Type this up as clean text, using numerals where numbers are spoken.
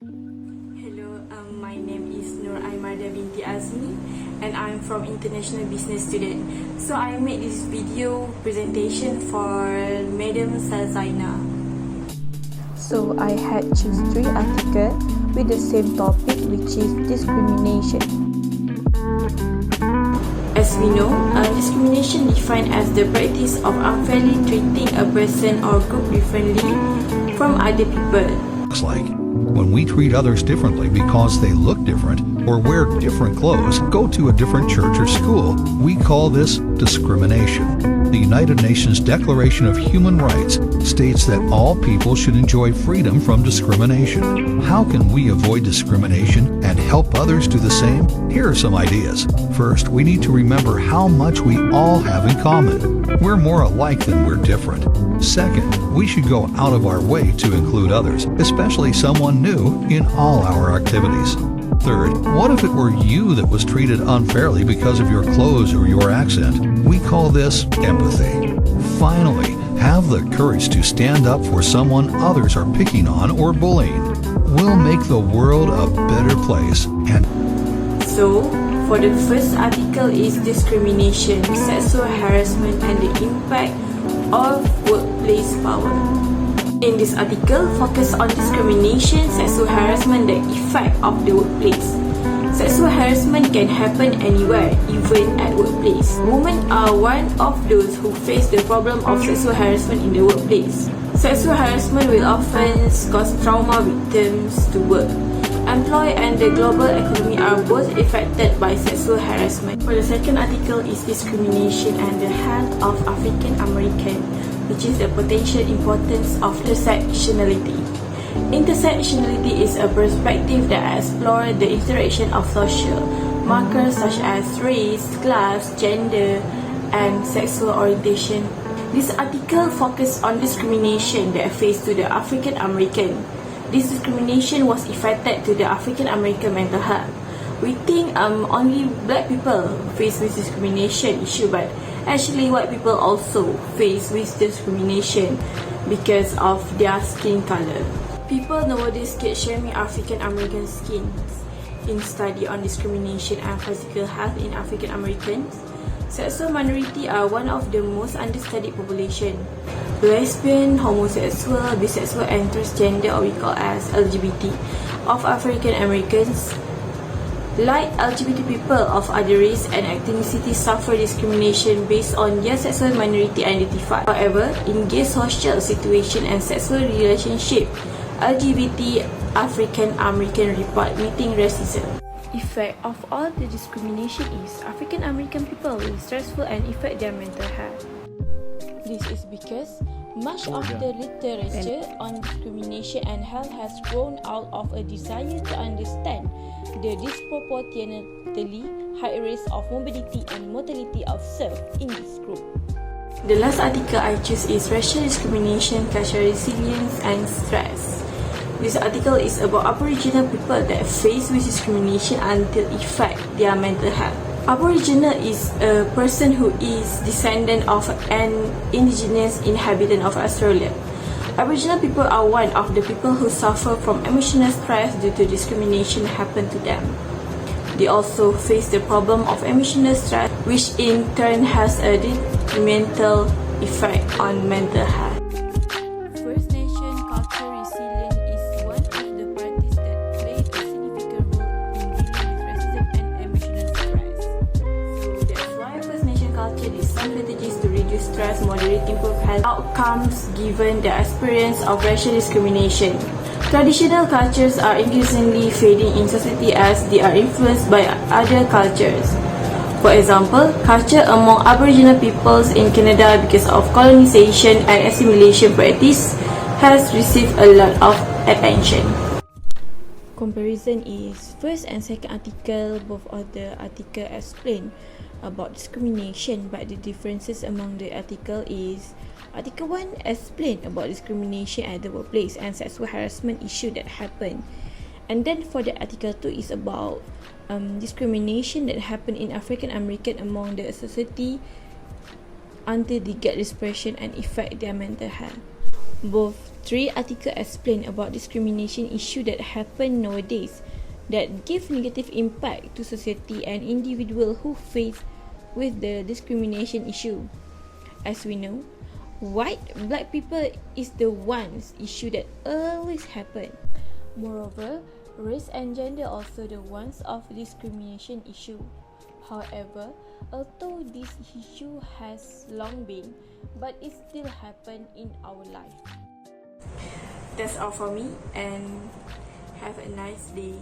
Hello, my name is Nur Aimada binti Azmi and I'm from International Business Student. So I made this video presentation for Madam Salzaina. So I had choose 3 articles with the same topic, which is discrimination. As we know, discrimination defined as the practice of unfairly treating a person or group differently from other people. Looks like when we treat others differently because they look different or wear different clothes, go to a different church or school, we call this discrimination. The United Nations Declaration of Human Rights states that all people should enjoy freedom from discrimination. How can we avoid discrimination and help others do the same? Here are some ideas. First, we need to remember how much we all have in common. We're more alike than we're different. Second, we should go out of our way to include others, especially someone new, in all our activities. Third, what if it were you that was treated unfairly because of your clothes or your accent? We call this empathy. Finally, have the courage to stand up for someone others are picking on or bullying. We'll make the world a better place. And So, for the first article is discrimination, sexual harassment and the impact of workplace power. In this article, focus on discrimination, sexual harassment, the effect of the workplace. Sexual harassment can happen anywhere, even at workplace. Women are one of those who face the problem of sexual harassment in the workplace. Sexual harassment will often cause trauma victims to work. Employee and the global economy are both affected by sexual harassment. For the second article is discrimination and the health of African American, which is the potential importance of intersectionality. Intersectionality is a perspective that explores the interaction of social markers such as race, class, gender, and sexual orientation. This article focuses on discrimination that faced to the African American. This discrimination was affected to the African American mental health. We think only black people face with discrimination issue, but actually white people also face with discrimination because of their skin color. People nowadays get shaming African American skins in study on discrimination and physical health in African Americans. Sexual minority are one of the most understudied population. Lesbian, homosexual, bisexual and transgender, or we call as LGBT, of African Americans. Like LGBT people of other race and ethnicity suffer discrimination based on their sexual minority identity. However, in gay social situation and sexual relationship, LGBT African American report meeting racism. Effect of all the discrimination is African American people will stressful and affect their mental health. This is because much of the literature on discrimination and health has grown out of a desire to understand the disproportionately high risk of morbidity and mortality observed in this group. The last article I choose is racial discrimination, cultural resilience and stress. This article is about Aboriginal people that face with discrimination until affect their mental health. Aboriginal is a person who is descendant of an indigenous inhabitant of Australia. Aboriginal people are one of the people who suffer from emotional stress due to discrimination happen to them. They also face the problem of emotional stress, which in turn has a detrimental effect on mental health. First Nation culture resilience is one of the parties that play a significant role in dealing with racism and emotional stress. So that's why First Nation culture is some strategies to reduce stress, moderate improve health outcomes given the experience of racial discrimination. Traditional cultures are increasingly fading in society as they are influenced by other cultures. For example, culture among Aboriginal peoples in Canada because of colonization and assimilation practice has received a lot of attention. Comparison is first and second article, both of the article explain about discrimination, but the differences among the article is Article 1 explain about discrimination at the workplace and sexual harassment issue that happen. And then for the Article 2 is about discrimination that happen in African American among the society until they get depression and affect their mental health. Both three articles explain about discrimination issue that happen nowadays that give negative impact to society and individual who face with the discrimination issue. As we know, white black people is the ones issue that always happen. Moreover, race and gender also the ones of discrimination issue. However, although this issue has long been, but it still happen in our life. That's all for me, and have a nice day.